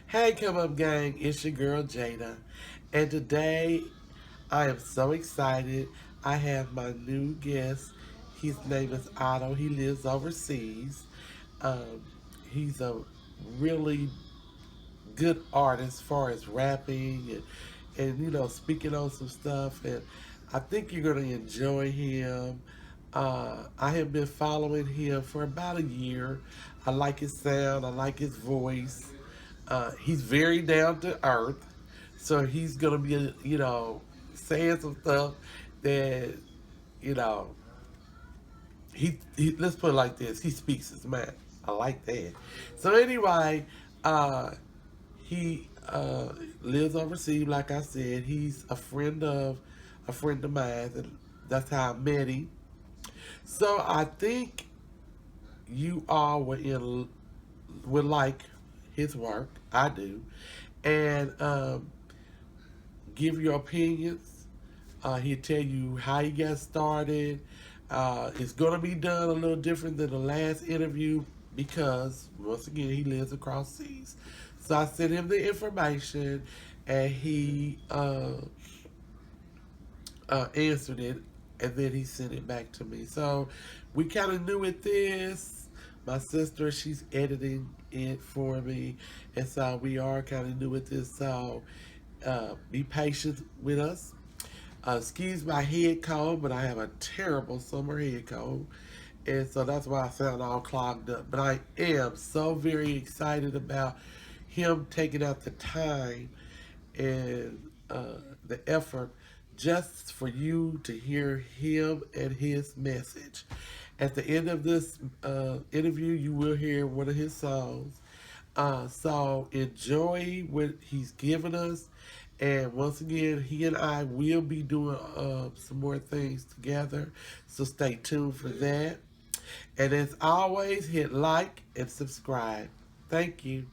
Hey, come up, gang. It's your girl Jada. And today I am so excited. I have my new guest. His name is Otto. He lives overseas. Um, he's a really good artist as far as rapping and speaking on some stuff. And I think you're going to enjoy him. I have been following him for about a year. I like his sound. I like his voice. He's very down to earth, so he's gonna be, saying some stuff that, you know, he let's put it like this: he speaks his mind. I like that. So anyway, uh, he lives overseas, like I said. He's a friend of mine, and that's how I met him. So I think you all would like his work. I do, and give your opinions. He'll tell you how he got started. It's going to be done a little different than the last interview because, once again, he lives across seas. So I sent him the information and he answered it, and then he sent it back to me. So we kind of knew it this. My sister, she's editing it for me, and so we are kind of new at this. So be patient with us. Excuse my head cold, but I have a terrible summer head cold. And so that's why I sound all clogged up. But I am so very excited about him taking out the time and the effort just for you to hear him and his message. At the end of this interview, you will hear one of his songs. So enjoy what he's given us. And once again, he and I will be doing some more things together. So stay tuned for that. And as always, hit like and subscribe. Thank you.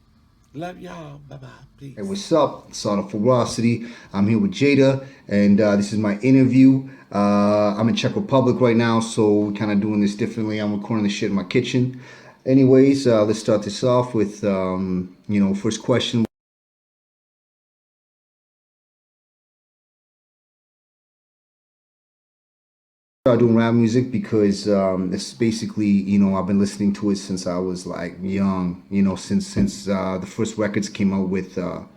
Love y'all. Bye bye. Hey, Peace. what's up? It's Otto Ferocity. I'm here with Jada, and this is my interview. I'm in Czech Republic right now, so we're kind of doing this differently. I'm recording this shit in my kitchen. Anyways, let's start this off with, first question. Started doing rap music because it's basically, I've been listening to it since I was like young. Since the first records came out with Run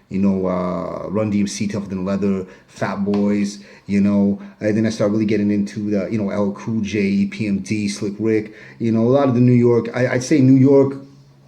DMC, Tougher Than Leather, Fat Boys, and then I started really getting into the, L Cool J, EPMD, Slick Rick, a lot of the New York, I'd say New York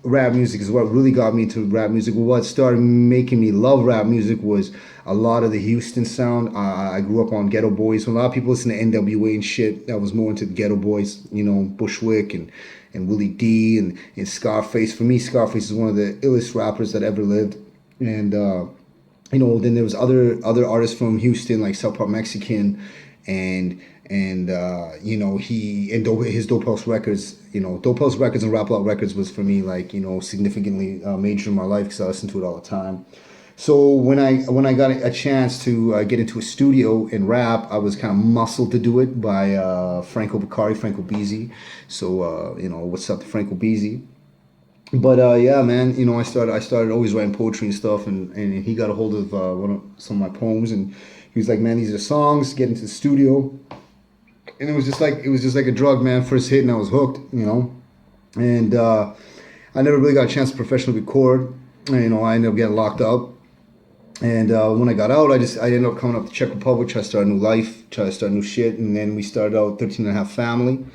rap music is what really got me into rap music. What started making me love rap music was a lot of the Houston sound. I grew up on Ghetto Boys. When a lot of people listen to NWA and shit, I was more into the Ghetto Boys, Bushwick and Willie D and Scarface. For me, Scarface is one of the illest rappers that ever lived. And then there was other artists from Houston like South Park Mexican, and he and his Dope House Records, Dope House Records and Rap Lot Records was for me like significantly major in my life because I listened to it all the time. So when I got a chance to get into a studio and rap, I was kind of muscled to do it by Franco Beezy. So what's up to Franco Beezy? But yeah, man, I started always writing poetry and stuff, and he got a hold of some of my poems, and he was like, "Man, these are songs. Get into the studio," and it was just like a drug, man. First hit, and I was hooked. And I never really got a chance to professionally record. I ended up getting locked up, and when I got out, I ended up coming up to Czech Republic, try to start a new life, try to start new shit, and then we started out 13 and a half family.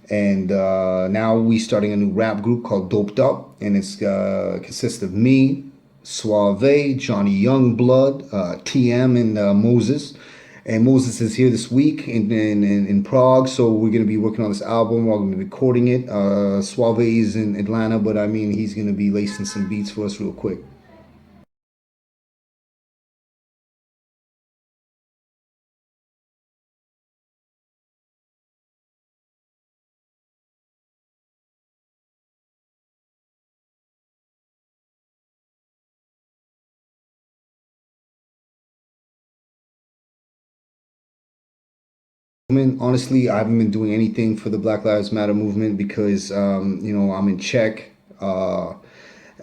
And now we starting a new rap group called Doped Up, and it's consists of me, Swauve, Johnny Youngblood, TM, and Moses. And Moses is here this week in Prague, so we're gonna be working on this album. We're gonna be recording it. Suave is in Atlanta, but I mean he's gonna be lacing some beats for us real quick. Honestly, I haven't been doing anything for the Black Lives Matter movement because I'm in Czech.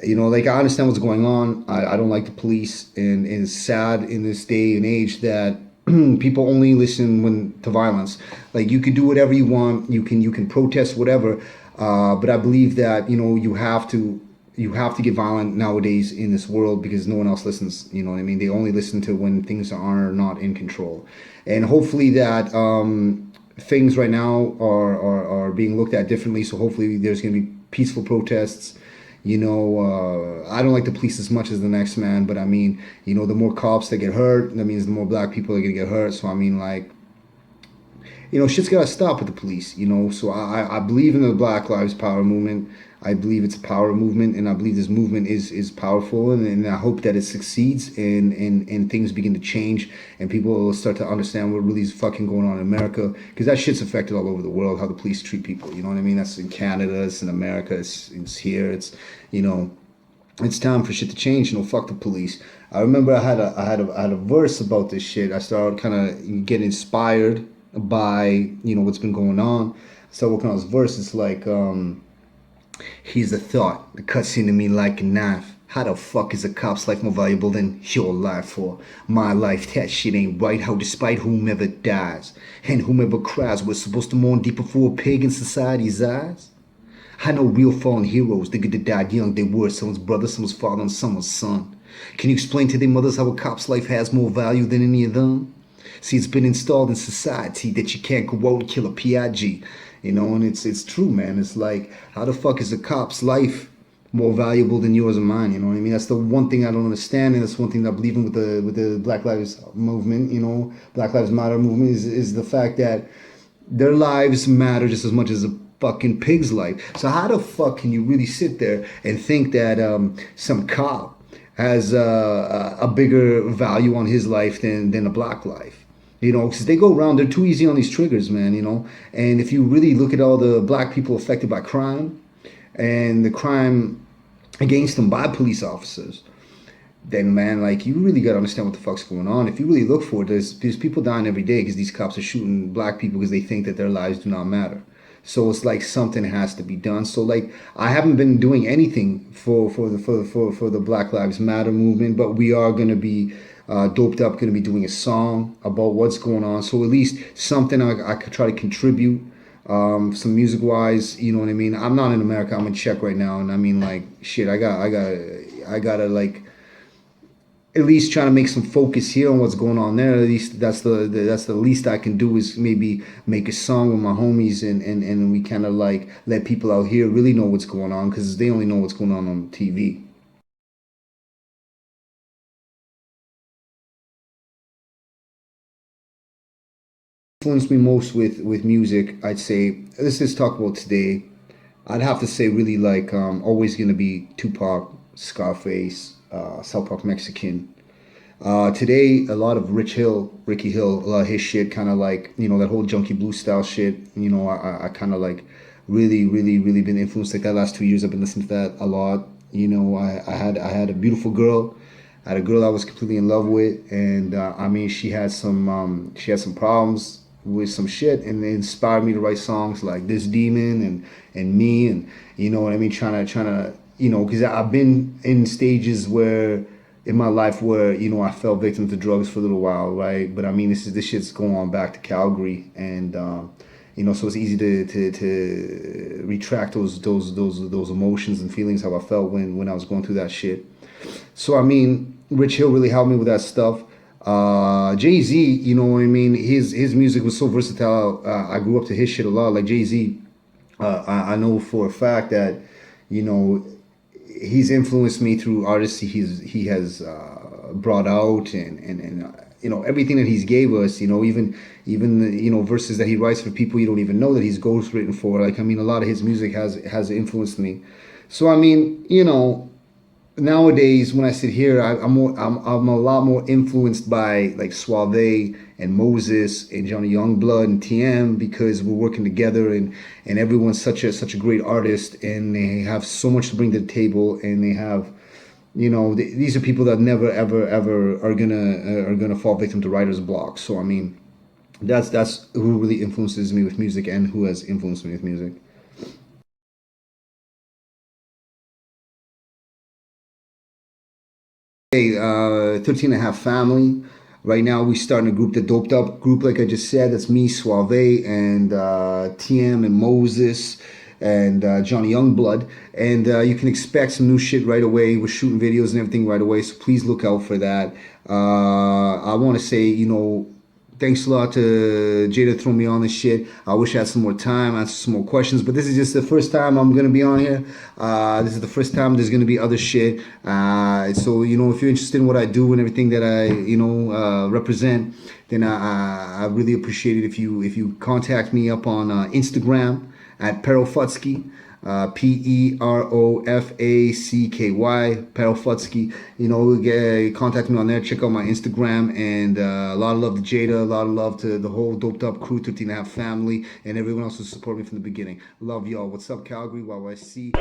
Like I understand what's going on. I don't like the police, and it's sad in this day and age that people only listen when to violence. Like you can do whatever you want, you can protest whatever, but I believe that you have to get violent nowadays in this world because no one else listens. You know what I mean? They only listen to when things are not in control, and hopefully that things right now are being looked at differently. So hopefully there's going to be peaceful protests. I don't like the police as much as the next man, but I mean, the more cops that get hurt, that means the more black people are gonna get hurt. So I mean, like, shit's gotta stop with the police. So I believe in the Black Lives Power movement. I believe it's a power movement, and I believe this movement is powerful, and I hope that it succeeds, and things begin to change, and people will start to understand what really is fucking going on in America, because that shit's affected all over the world, how the police treat people. You know what I mean? That's in Canada, it's in America, it's here, you know it's time for shit to change. Fuck the police. I remember I had a verse about this shit. I started kind of get inspired by what's been going on. I started working on this verse. It's like here's a thought that cuts into me like a knife. How the fuck is a cop's life more valuable than your life or my life? That shit ain't right. How despite whomever dies and whomever cries, we're supposed to mourn deeper for a pig in society's eyes. I know real fallen heroes, the good that died young, they were someone's brother, someone's father, and someone's son. Can you explain to their mothers how a cop's life has more value than any of them? See, it's been installed in society that you can't go out and kill a PIG. And it's true, man. It's like, how the fuck is a cop's life more valuable than yours and mine? You know what I mean? That's the one thing I don't understand, and that's one thing that I believe in with the Black Lives movement. Black Lives Matter movement is the fact that their lives matter just as much as a fucking pig's life. So how the fuck can you really sit there and think that some cop has a bigger value on his life than a black life? Because they go around, they're too easy on these triggers, man. And if you really look at all the black people affected by crime and the crime against them by police officers, then man, like you really gotta understand what the fuck's going on. If you really look for it, there's people dying every day because these cops are shooting black people because they think that their lives do not matter. So it's like something has to be done. So like I haven't been doing anything for the Black Lives Matter movement, but we are gonna be doped up, gonna be doing a song about what's going on. So at least something I could try to contribute. Some music wise, you know what I mean. I'm not in America. I'm in Czech right now, and I mean like shit. I gotta like at least trying to make some focus here on what's going on there. At least that's the least I can do is maybe make a song with my homies and we kind of like let people out here really know what's going on because they only know what's going on TV. Influenced me most with music, I'd say. Let's just talk about today. I'd have to say really like always gonna be Tupac, Scarface, South Park Mexican. Today, a lot of Ricky Hill, a lot of his shit, kind of like that whole Junkie Blue style shit. I kind of like really, really, really been influenced like that. Last 2 years, I've been listening to that a lot. I had a beautiful girl. I had a girl I was completely in love with, and I mean, she had some problems with some shit, and it inspired me to write songs like This Demon and Me, and you know what I mean, trying to because I've been in stages where in my life where I fell victim to drugs for a little while, right? But I mean, this shit's going on back to Calgary, and so it's easy to retract those emotions and feelings how I felt when I was going through that shit. So I mean, Rich Hill really helped me with that stuff. Jay-Z, you know what I mean? His music was so versatile. I grew up to his shit a lot. Like Jay-Z, I know for a fact that you know he's influenced me through artists he has brought out and everything that he's gave us. Even verses that he writes for people you don't even know that he's ghostwritten for. Like I mean, a lot of his music has influenced me. So I mean, nowadays when I sit here, I'm a lot more influenced by like Swauve and Moses and Johnny Youngblood and TM because we're working together and everyone's such a great artist and they have so much to bring to the table and they have these are people that never ever are gonna fall victim to writer's block. So I mean that's who really influences me with music and who has influenced me with music. Hey, 13 and a half family. Right now we starting a group, the Doped Up group, like I just said. That's me, Swauve, and TM and Moses and Johnny Youngblood. And you can expect some new shit right away. We're shooting videos and everything right away, so please look out for that. I want to say, you know, thanks a lot to Jada throwing me on this shit. I wish I had some more time, answer some more questions, but this is just the first time I'm gonna be on here. This is the first time there's gonna be other shit. So you know, if you're interested in what I do and everything that I represent, then I really appreciate it if you contact me up on Instagram at Ferocity. Perofacky, Ferocity. You know, contact me on there. Check out my Instagram, and a lot of love to Jada, a lot of love to the whole Doped Up crew, 13 and a half family, and everyone else who supported me from the beginning. Love y'all. What's up, Calgary? YYC.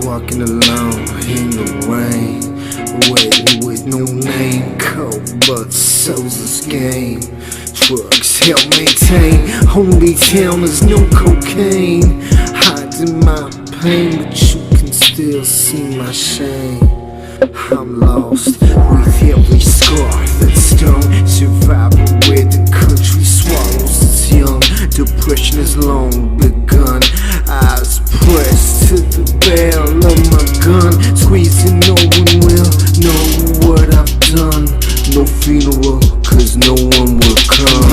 Walking alone in the rain, waiting with no name, cold but sells this game. Drugs help maintain, only town is no cocaine. Hiding my pain, but you can still see my shame. I'm lost with every scar that's done. Surviving where the country swallows its young. Depression is long begun. Eyes pressed to the barrel of my gun, squeezing, no one will know what I've done. No funeral, cause no one will come.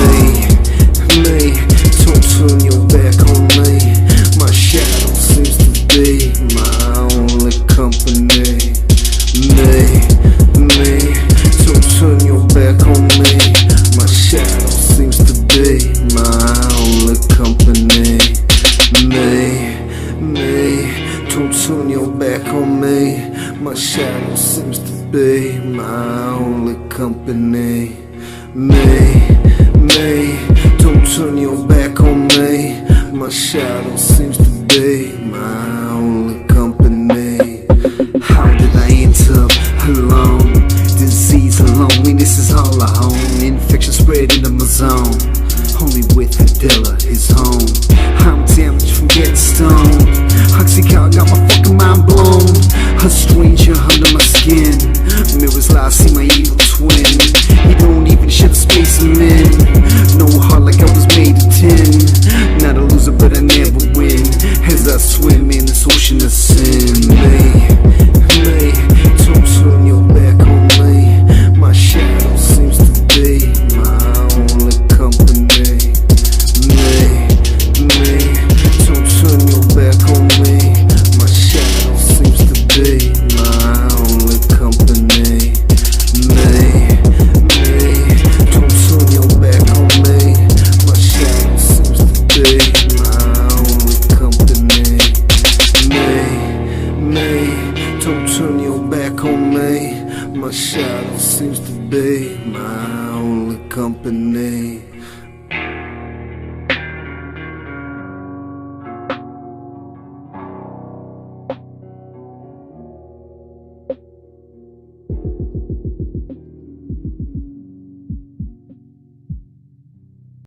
May, don't turn your back on me. My shadow seems to be my only company. May, don't turn your back on me. My shadow seems to be my only company. May, don't turn your back on me. My shadow seems to be my only company. May, don't turn your back on me. My shadow seems to be my only company. How did I end up alone? Disease and loneliness is all I own. Infection spread into my zone. Only with the dealer is home. I'm damaged from getting stoned. Oxycontin got my fucking mind blown. A stranger under my skin. Mirrors lie, see my evil twin. He don't even share the space I'm in. No heart like I was made of tin. Not a loser but I never win. As I swim in this ocean of sin. May, don't turn your back on me. My shadow seems to be my only company. May, don't turn your back on me. My shadow seems to be my only company. May, don't turn your back on me. My shadow seems to be my only company. May, don't turn your back on me. My shadow seems to be my only company.